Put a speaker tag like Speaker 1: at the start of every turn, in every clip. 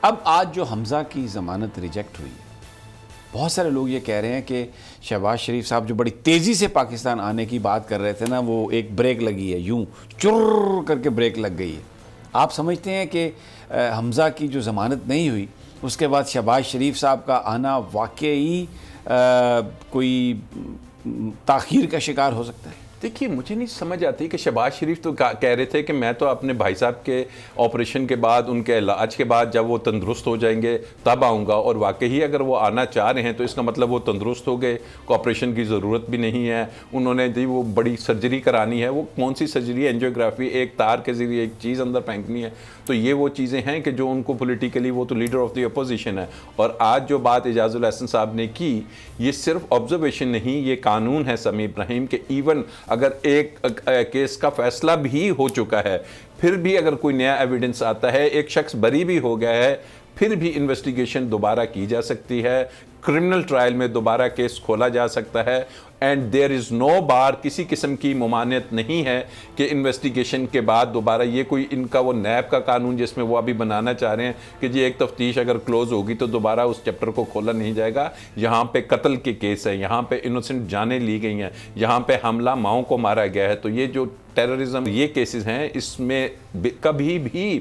Speaker 1: اب آج جو حمزہ کی ضمانت ریجیکٹ ہوئی ہے، بہت سارے لوگ یہ کہہ رہے ہیں کہ شہباز شریف صاحب جو بڑی تیزی سے پاکستان آنے کی بات کر رہے تھے نا، وہ ایک بریک لگی ہے، یوں چر کر کے بریک لگ گئی ہے۔ آپ سمجھتے ہیں کہ حمزہ کی جو ضمانت نہیں ہوئی اس کے بعد شہباز شریف صاحب کا آنا واقعی کوئی تاخیر کا شکار ہو سکتا ہے؟
Speaker 2: دیکھیے، مجھے نہیں سمجھ آتی کہ شہباز شریف تو کہہ رہے تھے کہ میں تو اپنے بھائی صاحب کے آپریشن کے بعد، ان کے علاج کے بعد جب وہ تندرست ہو جائیں گے تب آؤں گا، اور واقعی اگر وہ آنا چاہ رہے ہیں تو اس کا مطلب وہ تندرست ہو گئے، آپریشن کی ضرورت بھی نہیں ہے۔ انہوں نے وہ بڑی سرجری کرانی ہے، وہ کون سی سرجری؟ اینجیوگرافی، ایک تار کے ذریعے ایک چیز اندر پھینکنی ہے۔ تو یہ وہ چیزیں ہیں کہ جو ان کو پولیٹیکلی، وہ تو لیڈر آف دی اپوزیشن ہے۔ اور آج جو بات اعجاز الاحسن صاحب نے کی، یہ صرف آبزرویشن نہیں، یہ قانون ہے سمیع ابراہیم، کہ ایون اگر ایک کیس کا فیصلہ بھی ہو چکا ہے، پھر بھی اگر کوئی نیا ایویڈنس آتا ہے، ایک شخص بری بھی ہو گیا ہے، پھر بھی انویسٹیگیشن دوبارہ کی جا سکتی ہے، کرمنل ٹرائل میں دوبارہ کیس کھولا جا سکتا ہے، اینڈ دیر از نو بار، کسی قسم کی ممانعت نہیں ہے کہ انویسٹیگیشن کے بعد دوبارہ یہ کوئی ان کا وہ نیب کا قانون جس میں وہ ابھی بنانا چاہ رہے ہیں کہ جی ایک تفتیش اگر کلوز ہوگی تو دوبارہ اس چیپٹر کو کھولا نہیں جائے گا۔ یہاں پہ قتل کے کیس ہیں، یہاں پہ انوسنٹ جانیں لی گئی ہیں، یہاں پہ حملہ ماؤں کو مارا گیا ہے، تو یہ جو ٹیررزم یہ کیسز ہیں، اس میں کبھی بھی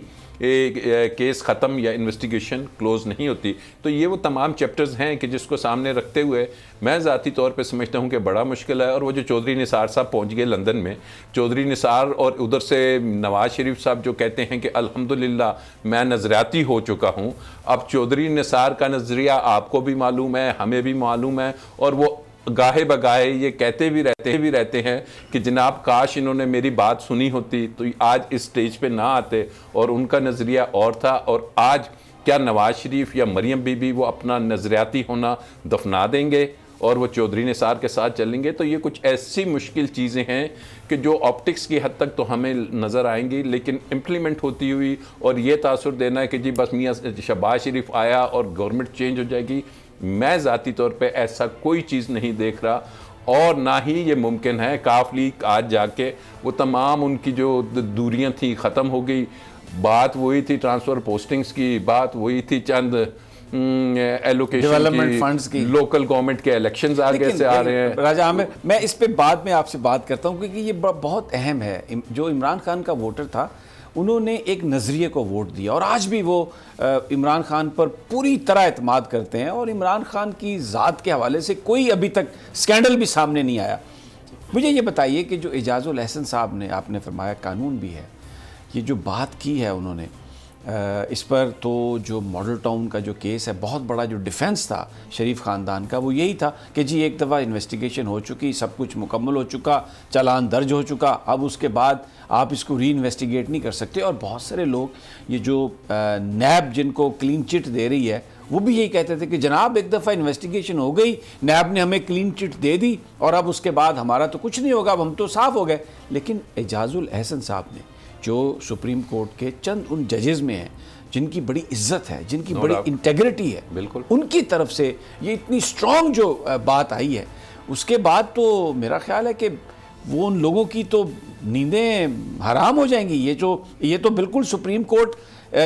Speaker 2: کیس ختم یا انویسٹیگیشن کلوز نہیں ہوتی۔ تو یہ وہ تمام چیپٹرز ہیں کہ جس کو سامنے رکھتے ہوئے میں ذاتی طور پہ سمجھتا ہوں کہ بڑا مشکل ہے۔ اور وہ جو چودھری نثار صاحب پہنچ گئے لندن میں، چودھری نثار اور ادھر سے نواز شریف صاحب جو کہتے ہیں کہ الحمدللہ میں نظریاتی ہو چکا ہوں، اب چودھری نثار کا نظریہ آپ کو بھی معلوم ہے، ہمیں بھی معلوم ہے، اور وہ گاہے بگاہے یہ کہتے بھی رہتے ہیں کہ جناب کاش انہوں نے میری بات سنی ہوتی تو آج اس سٹیج پہ نہ آتے، اور ان کا نظریہ اور تھا۔ اور آج کیا نواز شریف یا مریم بی بی وہ اپنا نظریاتی ہونا دفنا دیں گے اور وہ چودھری نثار کے ساتھ چلیں گے؟ تو یہ کچھ ایسی مشکل چیزیں ہیں کہ جو آپٹکس کی حد تک تو ہمیں نظر آئیں گی، لیکن امپلیمنٹ ہوتی ہوئی اور یہ تاثر دینا ہے کہ جی بس میاں شہباز شریف آیا اور گورنمنٹ چینج ہو جائے گی، میں ذاتی طور پہ ایسا کوئی چیز نہیں دیکھ رہا، اور نہ ہی یہ ممکن ہے۔ کاف لیگ آج جا کے وہ تمام ان کی جو دوریاں تھیں ختم ہو گئی، بات وہی تھی ٹرانسفر پوسٹنگز کی، بات وہی تھی چند ایلوکیشن
Speaker 1: فنڈز کی،
Speaker 2: لوکل گورنمنٹ کے الیکشنز آگے سے آ رہے ہیں۔
Speaker 1: راجہ عامر، میں اس پہ بعد میں آپ سے بات کرتا ہوں کیونکہ یہ بہت اہم ہے۔ جو عمران خان کا ووٹر تھا، انہوں نے ایک نظریے کو ووٹ دیا، اور آج بھی وہ عمران خان پر پوری طرح اعتماد کرتے ہیں، اور عمران خان کی ذات کے حوالے سے کوئی ابھی تک سکینڈل بھی سامنے نہیں آیا۔ مجھے یہ بتائیے کہ جو اعجاز الاحسن صاحب نے، آپ نے فرمایا قانون بھی ہے، یہ جو بات کی ہے انہوں نے اس پر، تو جو ماڈل ٹاؤن کا جو کیس ہے، بہت بڑا جو ڈیفنس تھا شریف خاندان کا، وہ یہی تھا کہ جی ایک دفعہ انویسٹیگیشن ہو چکی، سب کچھ مکمل ہو چکا، چالان درج ہو چکا، اب اس کے بعد آپ اس کو ری انویسٹیگیٹ نہیں کر سکتے۔ اور بہت سارے لوگ، یہ جو نیب جن کو کلین چٹ دے رہی ہے، وہ بھی یہی کہتے تھے کہ جناب ایک دفعہ انویسٹیگیشن ہو گئی، نیب نے ہمیں کلین چٹ دے دی، اور اب اس کے بعد ہمارا تو کچھ نہیں ہوگا، اب ہم تو صاف ہو گئے۔ لیکن اعجاز الاحسن صاحب نے، جو سپریم کورٹ کے چند ان ججز میں ہیں جن کی بڑی عزت ہے، جن کی بڑی انٹیگریٹی ہے،
Speaker 2: بالکل
Speaker 1: ان کی طرف سے یہ اتنی سٹرونگ جو بات آئی ہے، اس کے بعد تو میرا خیال ہے کہ وہ ان لوگوں کی تو نیندیں حرام ہو جائیں گی۔ یہ تو بالکل سپریم کورٹ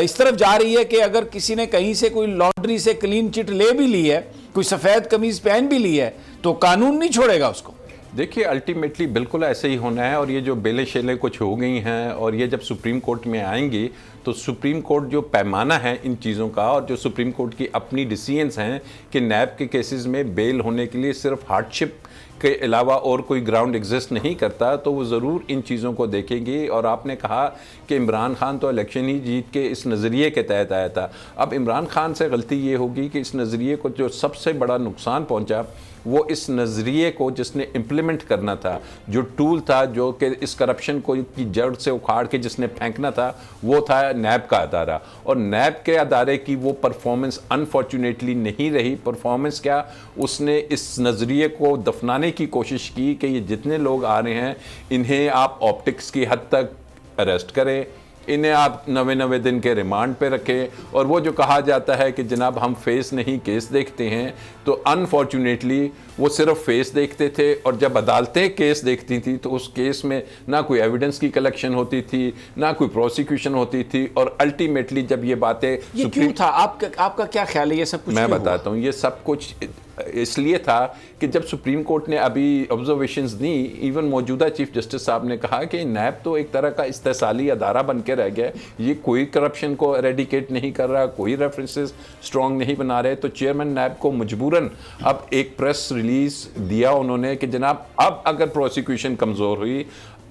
Speaker 1: اس طرف جا رہی ہے کہ اگر کسی نے کہیں سے کوئی لانڈری سے کلین چٹ لے بھی لی ہے، کوئی سفید قمیض پہن بھی لی ہے، تو قانون نہیں چھوڑے گا اس کو۔
Speaker 2: دیکھیے الٹیمیٹلی بالکل ایسے ہی ہونا ہے، اور یہ جو بیلیں شیلیں کچھ ہو گئی ہیں، اور یہ جب سپریم کورٹ میں آئیں گی تو سپریم کورٹ جو پیمانہ ہے ان چیزوں کا، اور جو سپریم کورٹ کی اپنی ڈیسیژنز ہیں کہ نیب کے کیسز میں بیل ہونے کے لیے صرف ہارڈ شپ کے علاوہ اور کوئی گراؤنڈ ایگزسٹ نہیں کرتا، تو وہ ضرور ان چیزوں کو دیکھیں گی۔ اور آپ نے کہا کہ عمران خان تو الیکشن ہی جیت کے اس نظریے کے تحت آیا تھا، اب عمران خان سے غلطی یہ ہوگی کہ اس نظریے کو جو سب سے بڑا نقصان پہنچا، وہ اس نظریے کو جس نے امپلیمنٹ کرنا تھا، جو ٹول تھا جو کہ اس کرپشن کو کی جڑ سے اکھاڑ کے جس نے پھینکنا تھا، وہ تھا نیب کا ادارہ۔ اور نیب کے ادارے کی وہ پرفارمنس انفارچونیٹلی نہیں رہی۔ پرفارمنس کیا؟ اس نے اس نظریے کو دفنانے کی کوشش کی کہ یہ جتنے لوگ آ رہے ہیں انہیں آپ آپٹکس کی حد تک اریسٹ کریں، انہیں آپ 99 دن کے ریمانڈ پہ رکھیں. اور وہ جو کہا جاتا ہے کہ جناب ہم فیس نہیں کیس دیکھتے ہیں, تو انفارچونیٹلی وہ صرف فیس دیکھتے تھے, اور جب عدالتیں کیس دیکھتی تھیں تو اس کیس میں نہ کوئی ایویڈنس کی کلیکشن ہوتی تھی, نہ کوئی پروسیکیوشن ہوتی تھی, اور الٹیمیٹلی جب یہ باتیں
Speaker 1: یہ کیوں تھا؟ آپ کا کیا خیال ہے یہ سب کچھ؟
Speaker 2: میں بتاتا ہوں. یہ سب کچھ اس لیے تھا کہ جب سپریم کورٹ نے ابھی آبزرویشنز دی, ایون موجودہ چیف جسٹس صاحب نے کہا کہ نیب تو ایک طرح کا استحصالی ادارہ بن کے رہ گیا, یہ کوئی کرپشن کو ایریڈیکیٹ نہیں کر رہا, کوئی ریفرنسز اسٹرانگ نہیں بنا رہے. تو چیئرمین نیب کو مجبوراً اب ایک پریس ریلیز دیا انہوں نے کہ جناب اب اگر پروسیکیوشن کمزور ہوئی,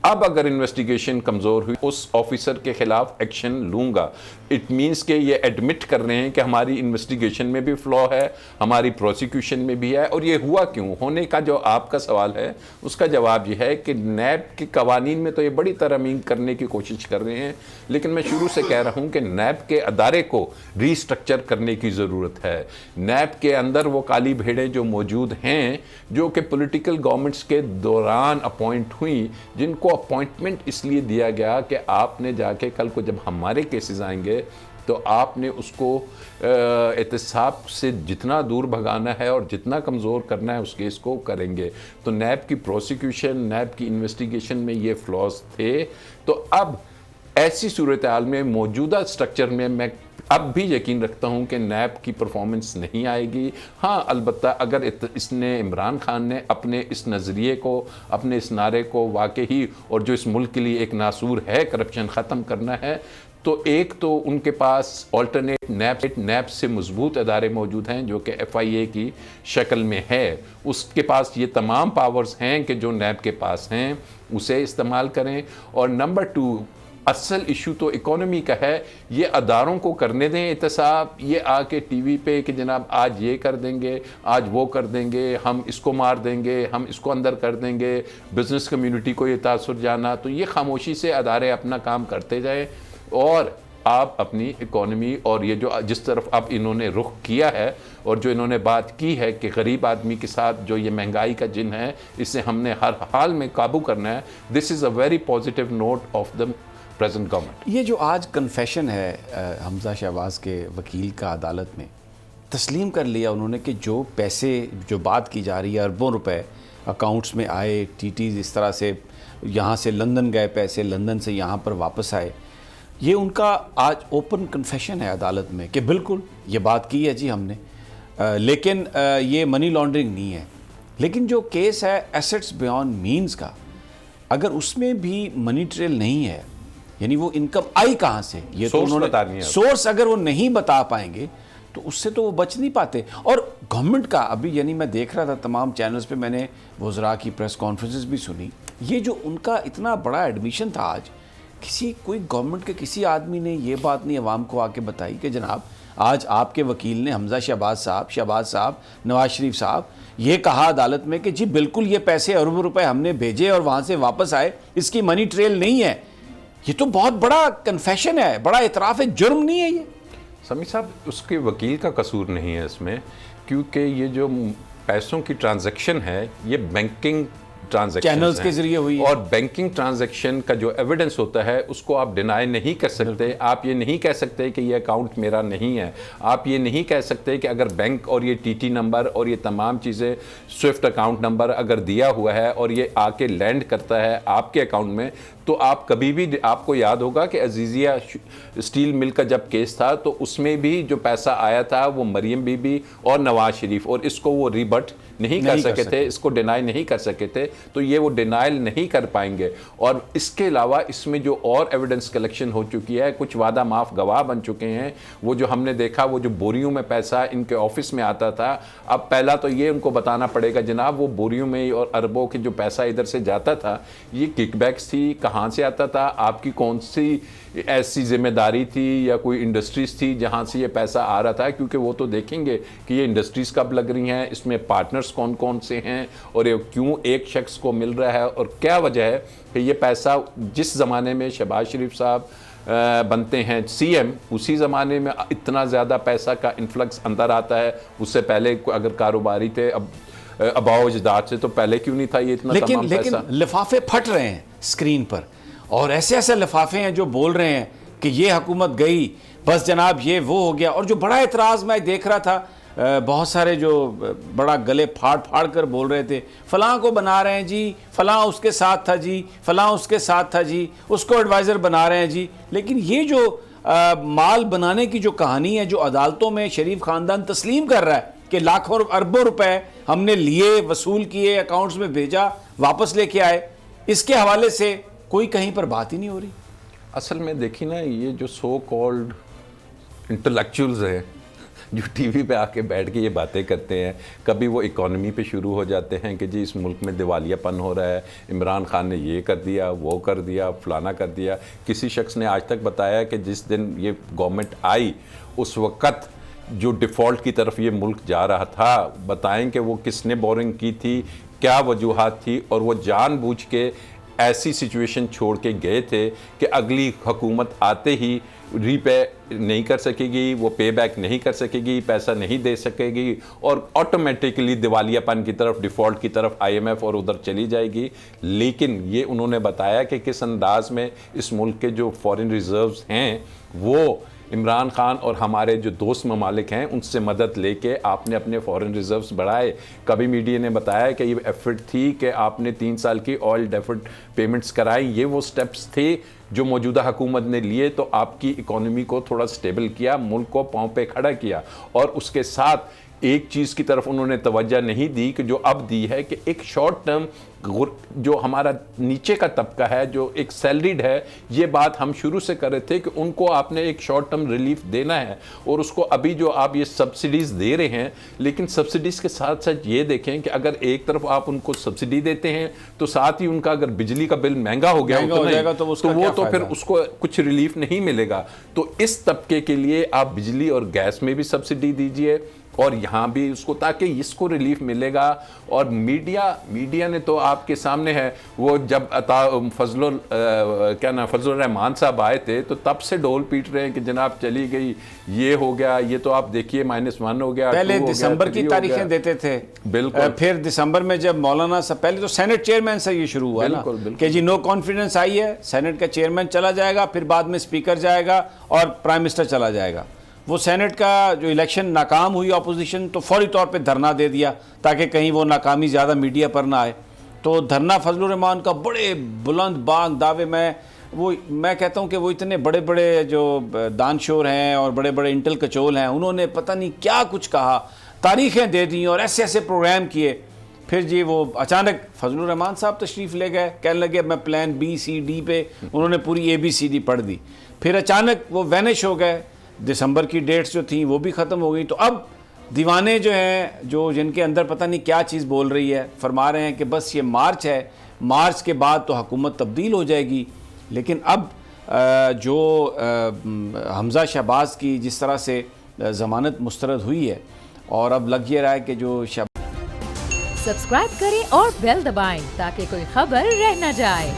Speaker 2: اب اگر انویسٹیگیشن کمزور ہوئی, اس آفیسر کے خلاف ایکشن لوں گا. اٹ مینس کہ یہ ایڈمٹ کر رہے ہیں کہ ہماری انویسٹیگیشن میں بھی فلا ہے, ہماری پروسیکیوشن میں بھی ہے. اور یہ ہوا کیوں ہونے کا جو آپ کا سوال ہے اس کا جواب یہ ہے کہ نیب کے قوانین میں تو یہ بڑی ترمیم کرنے کی کوشش کر رہے ہیں, لیکن میں شروع سے کہہ رہا ہوں کہ نیب کے ادارے کو ری اسٹرکچر کرنے کی ضرورت ہے. نیب کے اندر وہ کالی بھیڑیں جو موجود ہیں, جو کہ پولیٹیکل گورنمنٹس کے دوران اپوائنٹ ہوئیں, جن کو اپوائنٹمنٹ اس لیے دیا گیا کہ آپ نے جا کے کل کو جب ہمارے کیسز آئیں گے تو آپ نے اس کو احتساب سے جتنا دور بھگانا ہے اور جتنا کمزور کرنا ہے اس کیس کو کریں گے. تو نیب کی پروسیکیوشن, نیب کی انویسٹیگیشن میں یہ فلاز تھے. تو اب ایسی صورتحال میں موجودہ سٹرکچر میں اب بھی یقین رکھتا ہوں کہ نیب کی پرفارمنس نہیں آئے گی. ہاں البتہ اگر اس نے عمران خان نے اپنے اس نظریے کو, اپنے اس نعرے کو واقعی, اور جو اس ملک کے لیے ایک ناسور ہے کرپشن ختم کرنا ہے, تو ایک تو ان کے پاس آلٹرنیٹ نیب سے مضبوط ادارے موجود ہیں جو کہ FIA کی شکل میں ہے. اس کے پاس یہ تمام پاورز ہیں کہ جو نیب کے پاس ہیں اسے استعمال کریں. اور نمبر 2, اصل ایشو تو اکانومی کا ہے, یہ اداروں کو کرنے دیں احتساب. یہ آ کے ٹی وی پہ کہ جناب آج یہ کر دیں گے, آج وہ کر دیں گے, ہم اس کو مار دیں گے, ہم اس کو اندر کر دیں گے, بزنس کمیونٹی کو یہ تاثر جانا. تو یہ خاموشی سے ادارے اپنا کام کرتے جائیں, اور آپ اپنی اکانومی اور یہ جو جس طرف اب انہوں نے رخ کیا ہے اور جو انہوں نے بات کی ہے کہ غریب آدمی کے ساتھ جو یہ مہنگائی کا جن ہے اسے ہم نے ہر حال میں قابو کرنا ہے. This is a very positive note of the present government.
Speaker 1: یہ جو آج کنفیشن ہے حمزہ شہباز کے وکیل کا عدالت میں, تسلیم کر لیا انہوں نے کہ جو پیسے جو بات کی جا رہی ہے اربوں روپے اکاؤنٹس میں آئے, TTs اس طرح سے یہاں سے لندن گئے پیسے, لندن سے یہاں پر واپس آئے, یہ ان کا آج اوپن کنفیشن ہے عدالت میں کہ بالکل یہ بات کی ہے جی ہم نے, لیکن یہ منی لانڈرنگ نہیں ہے. لیکن جو کیس ہے ایسٹس بیانڈ مینز کا, اگر اس میں بھی منی ٹریل نہیں ہے, یعنی وہ انکم آئی کہاں سے, یہ تو انہوں نے سورس اگر وہ نہیں بتا پائیں گے تو اس سے تو وہ بچ نہیں پاتے. اور گورنمنٹ کا ابھی یعنی میں دیکھ رہا تھا تمام چینلز پہ, میں نے وزراء کی پریس کانفرنسز بھی سنی, یہ جو ان کا اتنا بڑا ایڈمیشن تھا آج, کوئی گورنمنٹ کے کسی آدمی نے یہ بات نہیں عوام کو آ کے بتائی کہ جناب آج آپ کے وکیل نے حمزہ شہباز صاحب, نواز شریف صاحب یہ کہا عدالت میں کہ جی بالکل یہ پیسے اربوں روپے ہم نے بھیجے اور وہاں سے واپس آئے, اس کی منی ٹریل نہیں ہے. یہ تو بہت بڑا کنفیشن ہے, بڑا اعتراف ہے, جرم نہیں ہے یہ.
Speaker 2: سمیع صاحب اس کے وکیل کا قصور نہیں ہے اس میں, کیونکہ یہ جو پیسوں کی ٹرانزیکشن ہے یہ بینکنگ
Speaker 1: چینلز کے ذریعے ہوئی ہے,
Speaker 2: اور بینکنگ ٹرانزیکشن کا جو ایویڈنس ہوتا ہے اس کو آپ ڈینائی نہیں کر سکتے. آپ یہ نہیں کہہ سکتے کہ یہ اکاؤنٹ میرا نہیں ہے, آپ یہ نہیں کہہ سکتے کہ اگر بینک اور یہ TT نمبر اور یہ تمام چیزیں سوئفٹ اکاؤنٹ نمبر اگر دیا ہوا ہے اور یہ آ کے لینڈ کرتا ہے آپ کے اکاؤنٹ میں, تو آپ کبھی بھی, آپ کو یاد ہوگا کہ عزیزیہ اسٹیل مل کا جب کیس تھا تو اس میں بھی جو پیسہ آیا تھا وہ مریم بی بی اور نواز شریف, اور اس کو وہ ریبٹ نہیں کر سکے تھے, اس کو ڈینائی نہیں کر سکے تھے, تو یہ وہ ڈینائل نہیں کر پائیں گے. اور اس کے علاوہ اس میں جو اور ایویڈنس کلیکشن ہو چکی ہے, کچھ وعدہ معاف گواہ بن چکے ہیں, وہ جو ہم نے دیکھا وہ جو بوریوں میں پیسہ ان کے آفس میں آتا تھا, اب پہلا تو یہ ان کو بتانا پڑے گا جناب وہ بوریوں میں اور اربوں کے جو پیسہ ادھر سے جاتا تھا یہ کک بیکس تھی, کہاں سے آتا تھا, آپ کی کون سی ایسی ذمہ داری تھی یا کوئی انڈسٹریز تھی جہاں سے یہ پیسہ آ رہا تھا, کیونکہ وہ تو دیکھیں گے کہ یہ انڈسٹریز کب لگ رہی ہیں, اس میں پارٹنرز کون کون سے ہیں, اور یہ کیوں ایک شخص کو مل رہا ہے, اور کیا وجہ ہے کہ یہ پیسہ جس زمانے میں شہباز شریف صاحب بنتے ہیں CM اسی زمانے میں اتنا زیادہ پیسہ کا انفلکس اندر آتا ہے. اس سے پہلے اگر کاروباری تھے اباؤ اجداد سے, تو پہلے کیوں نہیں تھا یہ اتنا تمام پیسہ.
Speaker 1: لیکن لفافے پھٹ رہے ہیں اسکرین پر, اور ایسے لفافے ہیں جو بول رہے ہیں کہ یہ حکومت گئی بس جناب یہ وہ ہو گیا. اور جو بڑا اعتراض میں دیکھ رہا تھا, بہت سارے جو بڑا گلے پھاڑ پھاڑ کر بول رہے تھے فلاں کو بنا رہے ہیں جی, فلاں اس کے ساتھ تھا جی, فلاں اس کے ساتھ تھا جی, اس کو ایڈوائزر بنا رہے ہیں جی. لیکن یہ جو مال بنانے کی جو کہانی ہے, جو عدالتوں میں شریف خاندان تسلیم کر رہا ہے کہ لاکھوں اربوں روپے ہم نے لیے, وصول کیے, اکاؤنٹس میں بھیجا, واپس لے کے آئے, اس کے حوالے سے کوئی کہیں پر بات ہی نہیں ہو رہی.
Speaker 2: اصل میں دیکھیں نا, یہ جو سو کالڈ انٹلیکچوئلز ہیں جو ٹی وی پہ آ کے بیٹھ کے یہ باتیں کرتے ہیں, کبھی وہ اکانومی پہ شروع ہو جاتے ہیں کہ جی اس ملک میں دیوالیہ پن ہو رہا ہے, عمران خان نے یہ کر دیا, وہ کر دیا, فلانا کر دیا. کسی شخص نے آج تک بتایا کہ جس دن یہ گورنمنٹ آئی اس وقت جو ڈیفالٹ کی طرف یہ ملک جا رہا تھا, بتائیں کہ وہ کس نے بورنگ کی تھی, کیا وجوہات تھی, اور وہ جان بوجھ کے ایسی سچویشن چھوڑ کے گئے تھے کہ اگلی حکومت آتے ہی ری پے نہیں کر سکے گی, وہ پے بیک نہیں کر سکے گی, پیسہ نہیں دے سکے گی, اور آٹومیٹکلی دیوالیہ پن کی طرف, ڈیفالٹ کی طرف آئی ایم ایف اور ادھر چلی جائے گی. لیکن یہ انہوں نے بتایا کہ کس انداز میں اس ملک کے جو فارن ریزروز ہیں وہ عمران خان اور ہمارے جو دوست ممالک ہیں ان سے مدد لے کے آپ نے اپنے فارن ریزروز بڑھائے. کبھی میڈیا نے بتایا کہ یہ ایفرٹ تھی کہ آپ نے 3 سال کی آئل ڈیفرڈ پیمنٹس کرائی. یہ وہ سٹیپس تھے جو موجودہ حکومت نے لیے تو آپ کی اکانومی کو تھوڑا سٹیبل کیا, ملک کو پاؤں پہ کھڑا کیا. اور اس کے ساتھ ایک چیز کی طرف انہوں نے توجہ نہیں دی کہ جو اب دی ہے کہ ایک شارٹ ٹرم جو ہمارا نیچے کا طبقہ ہے جو ایک سیلریڈ ہے, یہ بات ہم شروع سے کر رہے تھے کہ ان کو آپ نے ایک شارٹ ٹرم ریلیف دینا ہے. اور اس کو ابھی جو آپ یہ سبسڈیز دے رہے ہیں, لیکن سبسڈیز کے ساتھ ساتھ یہ دیکھیں کہ اگر ایک طرف آپ ان کو سبسڈی دیتے ہیں تو ساتھ ہی ان کا اگر بجلی کا بل مہنگا ہو گیا تو وہ تو پھر اس کو کچھ ریلیف نہیں ملے گا. تو اس طبقے کے لیے آپ بجلی اور گیس میں بھی سبسڈی دیجئے اور یہاں بھی اس کو, تاکہ اس کو ریلیف ملے گا. اور میڈیا نے تو آپ کے سامنے ہے, وہ جب فضل الرحمان صاحب آئے تھے تو تب سے ڈول پیٹ رہے ہیں کہ جناب چلی گئی, یہ ہو گیا, یہ تو آپ دیکھیے -1 ہو گیا.
Speaker 1: پہلے دسمبر کی تاریخیں دیتے تھے,
Speaker 2: بالکل.
Speaker 1: پھر دسمبر میں جب مولانا صاحب, پہلے تو سینٹ چیئرمین سے یہ شروع ہوا نا کہ جی نو کانفیڈنس آئی ہے, سینٹ کا چیئرمین چلا جائے گا, پھر بعد میں اسپیکر جائے گا اور پرائم منسٹر چلا جائے گا. وہ سینٹ کا جو الیکشن ناکام ہوئی اپوزیشن تو فوری طور پہ دھرنا دے دیا تاکہ کہیں وہ ناکامی زیادہ میڈیا پر نہ آئے. تو دھرنا فضل الرحمان کا بڑے بلند بانگ دعوے, میں کہتا ہوں کہ وہ اتنے بڑے بڑے جو دانشور ہیں اور بڑے بڑے انٹل کچول ہیں, انہوں نے پتہ نہیں کیا کچھ کہا, تاریخیں دے دیں اور ایسے ایسے پروگرام کیے. پھر جی وہ اچانک فضل الرحمان صاحب تشریف لے گئے, کہنے لگے میں پلان B-C-D پہ, انہوں نے پوری ABCD پڑھ دی. پھر اچانک وہ وینش ہو گئے, دسمبر کی ڈیٹس جو تھیں وہ بھی ختم ہو گئی. تو اب دیوانے جو ہیں, جو جن کے اندر پتہ نہیں کیا چیز بول رہی ہے, فرما رہے ہیں کہ بس یہ مارچ ہے, مارچ کے بعد تو حکومت تبدیل ہو جائے گی. لیکن اب جو حمزہ شہباز کی جس طرح سے ضمانت مسترد ہوئی ہے, اور اب لگ یہ رہا ہے کہ جو
Speaker 3: سبسکرائب کریں اور بیل دبائیں تاکہ کوئی خبر رہ نہ جائے.